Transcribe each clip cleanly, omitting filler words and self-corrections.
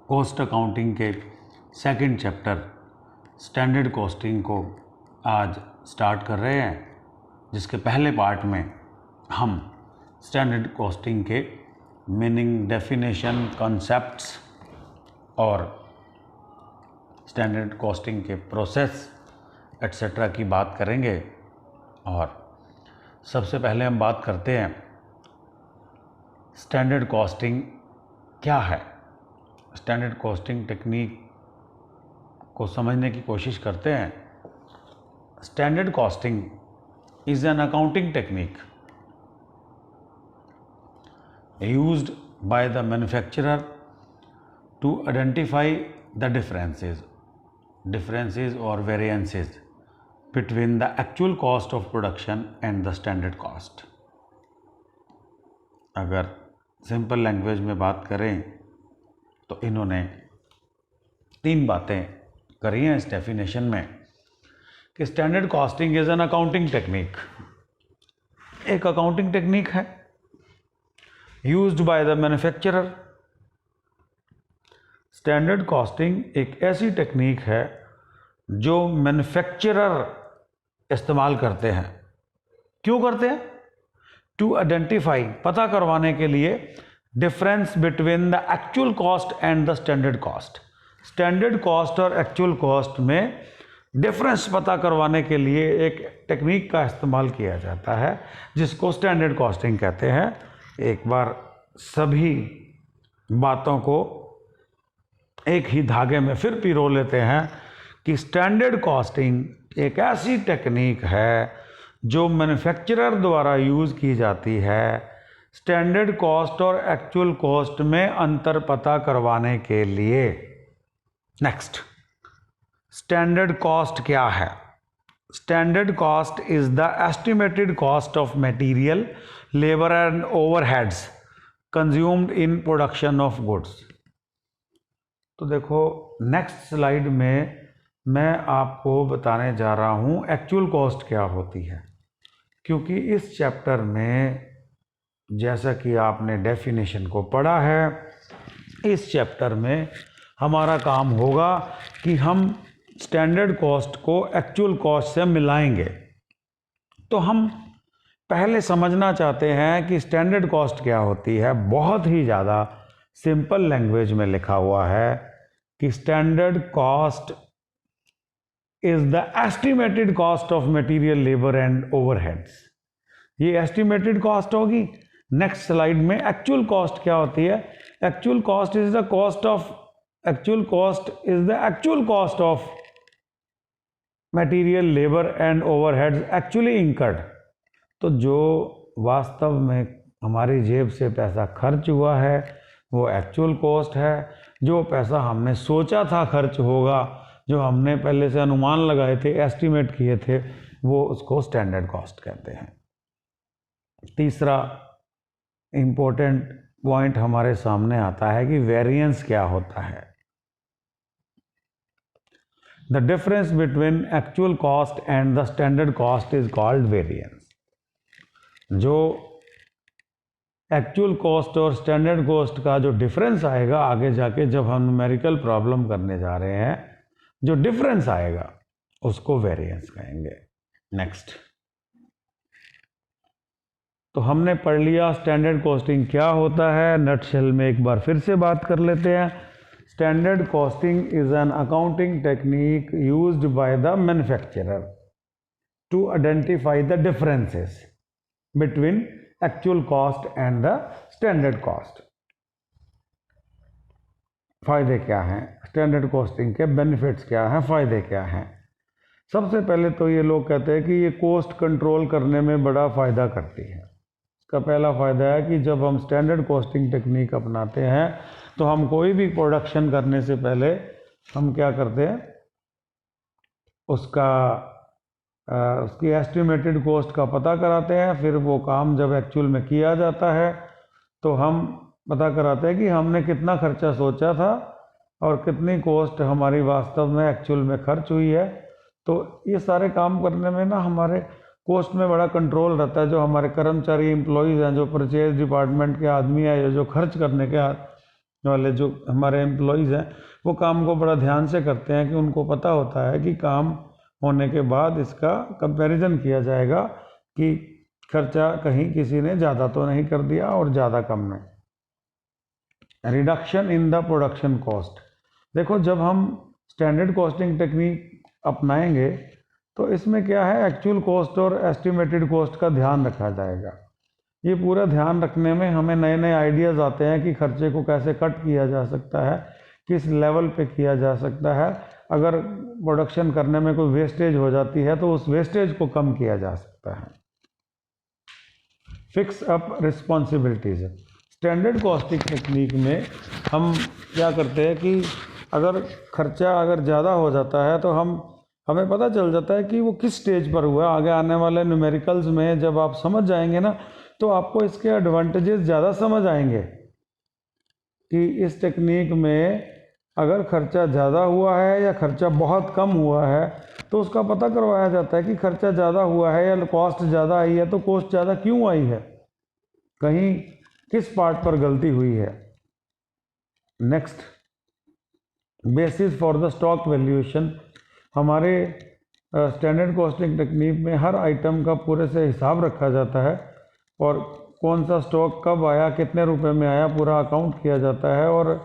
Cost accounting के second chapter standard costing को आज स्टार्ट कर रहे हैं, जिसके पहले पार्ट में हम स्टैंडर्ड कॉस्टिंग के मीनिंग, डेफिनेशन, कॉन्सेप्ट्स और स्टैंडर्ड कॉस्टिंग के प्रोसेस एट्सेट्रा की बात करेंगे। और सबसे पहले हम बात करते हैं स्टैंडर्ड कॉस्टिंग क्या है। स्टैंडर्ड कॉस्टिंग टेक्निक को समझने की कोशिश करते हैं। Standard costing is an accounting technique used by the manufacturer to identify the differences or variances between the actual cost of production and the standard cost। अगर simple language में बात करें तो इन्होंने 3 बातें करी हैं इस डेफिनेशन में कि standard costing is an accounting technique, एक अकाउंटिंग टेक्निक है used by the manufacturer. Standard costing एक ऐसी टेक्निक है जो मैन्युफैक्चरर इस्तेमाल करते हैं। क्यों करते हैं? टू आइडेंटिफाई, पता करवाने के लिए, difference between the actual cost and the standard cost. Standard cost और एक्चुअल कॉस्ट में डिफरेंस पता करवाने के लिए एक टेक्निक का इस्तेमाल किया जाता है जिसको स्टैंडर्ड कॉस्टिंग कहते हैं। एक बार सभी बातों को एक ही धागे में फिर पिरो लेते हैं कि स्टैंडर्ड कॉस्टिंग एक ऐसी टेक्निक है जो मैन्युफैक्चरर द्वारा यूज़ की जाती है स्टैंडर्ड कॉस्ट और एक्चुअल कॉस्ट में अंतर पता करवाने के लिए। नेक्स्ट, स्टैंडर्ड कॉस्ट क्या है? Standard cost is the estimated cost of material, labour and overheads consumed in production of goods. तो देखो नेक्स्ट स्लाइड में मैं आपको बताने जा रहा हूँ एक्चुअल कॉस्ट क्या होती है, क्योंकि इस चैप्टर में जैसा कि आपने डेफिनेशन को पढ़ा है, इस चैप्टर में हमारा काम होगा कि हम स्टैंडर्ड कॉस्ट को एक्चुअल कॉस्ट से मिलाएंगे। तो हम पहले समझना चाहते हैं कि स्टैंडर्ड कॉस्ट क्या होती है। बहुत ही ज़्यादा सिंपल लैंग्वेज में लिखा हुआ है कि standard cost is the estimated cost of material, labour and overheads. ये एस्टिमेटेड कॉस्ट होगी। नेक्स्ट स्लाइड में एक्चुअल कॉस्ट क्या होती है? Actual cost is the cost of material, labour and overheads actually incurred. तो जो वास्तव में हमारी जेब से पैसा खर्च हुआ है वो एक्चुअल कॉस्ट है। जो पैसा हमने सोचा था खर्च होगा, जो हमने पहले से अनुमान लगाए थे, एस्टिमेट किए थे, वो उसको स्टैंडर्ड कॉस्ट कहते हैं। तीसरा इम्पोर्टेंट पॉइंट हमारे सामने आता है कि वेरिएंस क्या होता है। The difference between actual cost and the standard cost is called variance. जो एक्चुअल कॉस्ट और स्टैंडर्ड कॉस्ट का जो डिफरेंस आएगा आगे जाके जब हम न्यूमेरिकल प्रॉब्लम करने जा रहे हैं, जो डिफरेंस आएगा उसको वेरिएंस कहेंगे। नेक्स्ट, तो हमने पढ़ लिया स्टैंडर्ड कॉस्टिंग क्या होता है। नटशेल में एक बार फिर से बात कर लेते हैं। Standard costing is an accounting technique used by the manufacturer to identify the differences between actual cost and the standard cost. फायदे क्या हैं स्टैंडर्ड कॉस्टिंग के? बेनिफिट्स क्या हैं? फायदे क्या हैं? सबसे पहले तो ये लोग कहते हैं कि ये कॉस्ट कंट्रोल करने में बड़ा फ़ायदा करती है। इसका पहला फ़ायदा है कि जब हम स्टैंडर्ड कॉस्टिंग टेक्निक अपनाते हैं तो हम कोई भी प्रोडक्शन करने से पहले हम क्या करते हैं, उसकी एस्टिमेटेड कॉस्ट का पता कराते हैं। फिर वो काम जब एक्चुअल में किया जाता है तो हम पता कराते हैं कि हमने कितना खर्चा सोचा था और कितनी कॉस्ट हमारी वास्तव में एक्चुअल में खर्च हुई है। तो ये सारे काम करने में ना हमारे कॉस्ट में बड़ा कंट्रोल रहता है। जो हमारे कर्मचारी एम्प्लॉयज़ हैं, जो परचेज डिपार्टमेंट के आदमी हैं, जो खर्च करने के वाले जो हमारे एम्प्लॉयज़ हैं वो काम को बड़ा ध्यान से करते हैं कि उनको पता होता है कि काम होने के बाद इसका कंपैरिजन किया जाएगा कि खर्चा कहीं किसी ने ज़्यादा तो नहीं कर दिया और ज़्यादा कम नहीं। Reduction in the production cost. देखो, जब हम स्टैंडर्ड कॉस्टिंग टेक्निक अपनाएंगे तो इसमें क्या है, एक्चुअल कॉस्ट और एस्टिमेटेड कॉस्ट का ध्यान रखा जाएगा। ये पूरा ध्यान रखने में हमें नए नए आइडियाज़ आते हैं कि खर्चे को कैसे कट किया जा सकता है, किस लेवल पे किया जा सकता है। अगर प्रोडक्शन करने में कोई वेस्टेज हो जाती है तो उस वेस्टेज को कम किया जा सकता है। Fix up responsibilities. Standard costing technique में हम क्या करते हैं कि अगर खर्चा ज़्यादा हो जाता है तो हमें पता चल जाता है कि वो किस स्टेज पर हुआ। आगे आने वाले न्यूमेरिकल्स में जब आप समझ जाएंगे ना तो आपको इसके एडवांटेजेस ज़्यादा समझ आएंगे कि इस टेक्निक में अगर खर्चा ज़्यादा हुआ है या खर्चा बहुत कम हुआ है तो उसका पता करवाया जाता है कि खर्चा ज़्यादा हुआ है या कॉस्ट ज़्यादा आई है तो कॉस्ट ज़्यादा क्यों आई है, कहीं किस पार्ट पर गलती हुई है। Next, basis for the stock valuation. हमारे स्टैंडर्ड कॉस्टिंग टेक्निक में हर आइटम का पूरे से हिसाब रखा जाता है और कौन सा स्टॉक कब आया, कितने रुपए में आया, पूरा अकाउंट किया जाता है और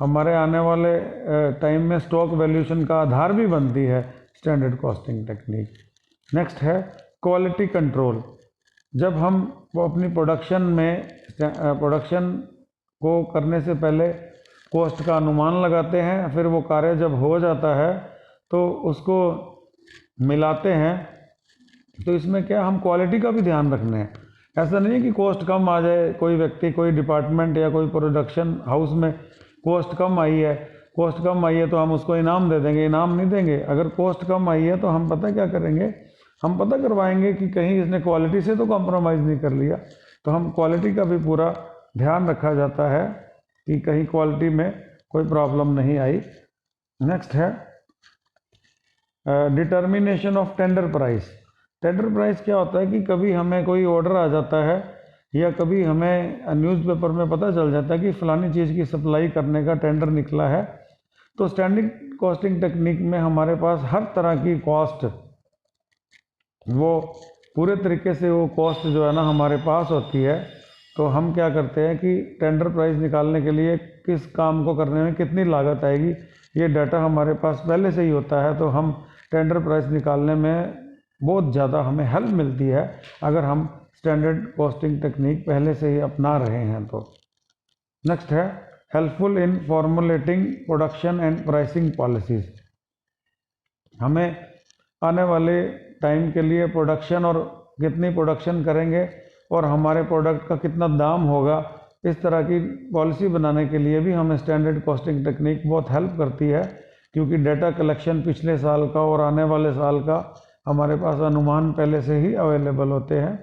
हमारे आने वाले टाइम में स्टॉक वैल्यूएशन का आधार भी बनती है स्टैंडर्ड कॉस्टिंग टेक्निक। नेक्स्ट है क्वालिटी कंट्रोल। जब हम वो अपनी प्रोडक्शन को करने से पहले कॉस्ट का अनुमान लगाते हैं, फिर वो कार्य जब हो जाता है तो उसको मिलाते हैं, तो इसमें क्या हम क्वालिटी का भी ध्यान रखना है। ऐसा नहीं है कि कॉस्ट कम आ जाए, कोई व्यक्ति, कोई डिपार्टमेंट या कोई प्रोडक्शन हाउस में कॉस्ट कम आई है तो हम उसको इनाम दे देंगे, इनाम नहीं देंगे। अगर कॉस्ट कम आई है तो हम पता क्या करेंगे, हम पता करवाएंगे कि कहीं इसने क्वालिटी से तो कॉम्प्रोमाइज़ नहीं कर लिया। तो हम क्वालिटी का भी पूरा ध्यान रखा जाता है कि कहीं क्वालिटी में कोई प्रॉब्लम नहीं आई। नेक्स्ट है determination of tender price. Tender price क्या होता है कि कभी हमें कोई ऑर्डर आ जाता है या कभी हमें न्यूज़पेपर में पता चल जाता है कि फ़लानी चीज़ की सप्लाई करने का टेंडर निकला है। तो स्टैंडर्ड कॉस्टिंग टेक्निक में हमारे पास हर तरह की कॉस्ट, वो पूरे तरीके से वो कॉस्ट जो है ना हमारे पास होती है। तो हम क्या करते हैं कि टेंडर प्राइस निकालने के लिए किस काम को करने में कितनी लागत आएगी, ये डाटा हमारे पास पहले से ही होता है। तो हम टेंडर प्राइस निकालने में बहुत ज़्यादा हमें हेल्प मिलती है अगर हम स्टैंडर्ड कॉस्टिंग टेक्निक पहले से ही अपना रहे हैं तो। नेक्स्ट है helpful in formulating production and pricing policies. हमें आने वाले टाइम के लिए प्रोडक्शन और कितनी प्रोडक्शन करेंगे और हमारे प्रोडक्ट का कितना दाम होगा, इस तरह की पॉलिसी बनाने के लिए भी हमें स्टैंडर्ड कॉस्टिंग टेक्निक बहुत हेल्प करती है, क्योंकि डेटा कलेक्शन पिछले साल का और आने वाले साल का हमारे पास अनुमान पहले से ही अवेलेबल होते हैं।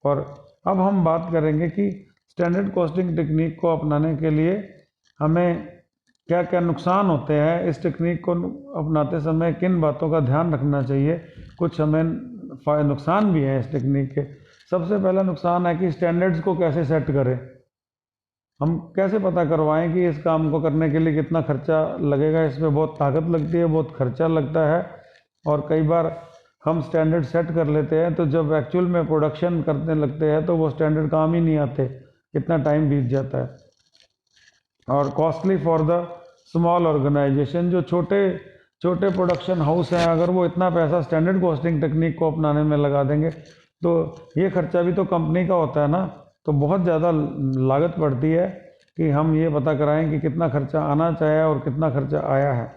और अब हम बात करेंगे कि स्टैंडर्ड कॉस्टिंग टेक्निक को अपनाने के लिए हमें क्या क्या नुकसान होते हैं, इस टेक्निक को अपनाते समय किन बातों का ध्यान रखना चाहिए। कुछ हमें नुकसान भी हैं इस टेक्निक के। सबसे पहला नुकसान है कि स्टैंडर्ड्स को कैसे सेट करें, हम कैसे पता करवाएं कि इस काम को करने के लिए कितना खर्चा लगेगा। इसमें बहुत ताकत लगती है, बहुत खर्चा लगता है और कई बार हम स्टैंडर्ड सेट कर लेते हैं तो जब एक्चुअल में प्रोडक्शन करने लगते हैं तो वो स्टैंडर्ड काम ही नहीं आते, कितना टाइम बीत जाता है। और costly for the small organisation, जो छोटे प्रोडक्शन हाउस हैं, अगर वो इतना पैसा स्टैंडर्ड कॉस्टिंग टेक्निक को अपनाने में लगा देंगे तो ये खर्चा भी तो कंपनी का होता है ना, तो बहुत ज़्यादा लागत पड़ती है कि हम ये पता कराएं कि कितना खर्चा आना चाहिए और कितना खर्चा आया है।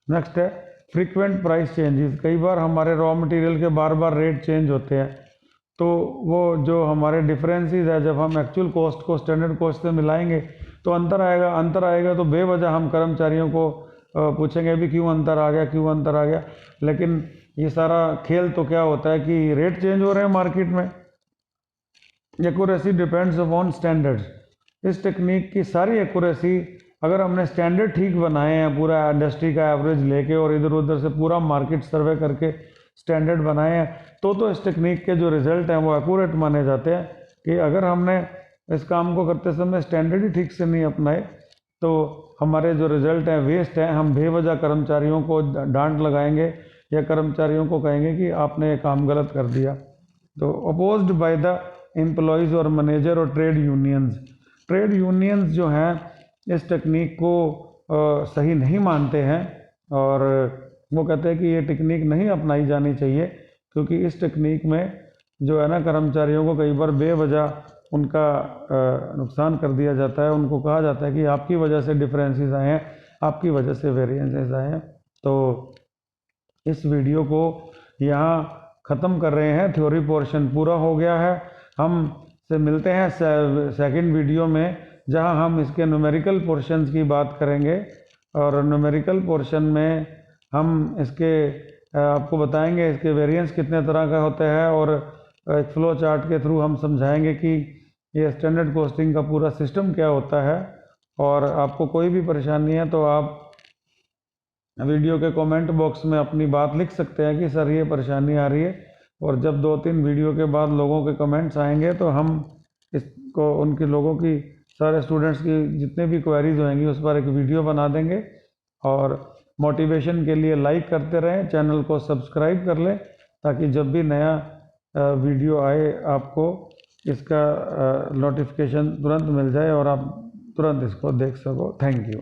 नेक्स्ट है फ्रीक्वेंट प्राइस चेंजेस। कई बार हमारे रॉ मटेरियल के बार बार रेट चेंज होते हैं, तो वो जो हमारे डिफरेंसेस है, जब हम एक्चुअल कॉस्ट को स्टैंडर्ड कॉस्ट से मिलाएंगे तो अंतर आएगा तो बेवजह हम कर्मचारियों को पूछेंगे भी क्यों अंतर आ गया। लेकिन ये सारा खेल तो क्या होता है कि रेट चेंज हो रहे हैं मार्केट में। Accuracy depends upon standards. इस टेक्निक की सारी एक्यूरेसी, अगर हमने स्टैंडर्ड ठीक बनाए हैं, पूरा इंडस्ट्री का एवरेज लेके और इधर उधर से पूरा मार्केट सर्वे करके स्टैंडर्ड बनाए हैं, तो इस टेक्निक के जो रिजल्ट हैं वो एक्यूरेट माने जाते हैं। कि अगर हमने इस काम को करते समय स्टैंडर्ड ही ठीक से नहीं अपनाए तो हमारे जो रिजल्ट हैं वेस्ट हैं, हम बेवजह कर्मचारियों को डांट लगाएंगे या कर्मचारियों को कहेंगे कि आपने ये काम गलत कर दिया। तो अपोज्ड बाय द एम्प्लॉयज़ और मैनेजर और ट्रेड यूनियंस जो हैं इस टेक्निक को सही नहीं मानते हैं और वो कहते हैं कि ये टेक्निक नहीं अपनाई जानी चाहिए, क्योंकि इस टेक्निक में जो है ना कर्मचारियों को कई बार बेवजह उनका नुकसान कर दिया जाता है। उनको कहा जाता है कि आपकी वजह से डिफरेंसेस आए हैं, आपकी वजह से वेरिएंसेस आए हैं। तो इस वीडियो को यहाँ ख़त्म कर रहे हैं, थ्योरी पोर्शन पूरा हो गया है। हम से मिलते हैं सेकंड वीडियो में, जहाँ हम इसके न्यूमेरिकल पोर्शंस की बात करेंगे और न्यूमेरिकल पोर्शन में हम इसके आपको बताएंगे इसके वेरिएंस कितने तरह का होता है और एक फ्लो चार्ट के थ्रू हम समझाएंगे कि ये स्टैंडर्ड कॉस्टिंग का पूरा सिस्टम क्या होता है। और आपको कोई भी परेशानी है तो आप वीडियो के कमेंट बॉक्स में अपनी बात लिख सकते हैं कि सर ये परेशानी आ रही है, और जब 2-3 वीडियो के बाद लोगों के कमेंट्स आएंगे तो हम इसको उनके लोगों की सारे स्टूडेंट्स की जितने भी क्वेरीज होंगी उस पर एक वीडियो बना देंगे। और मोटिवेशन के लिए लाइक करते रहें, चैनल को सब्सक्राइब कर लें ताकि जब भी नया वीडियो आए आपको इसका नोटिफिकेशन तुरंत मिल जाए और आप तुरंत इसको देख सको। Thank you.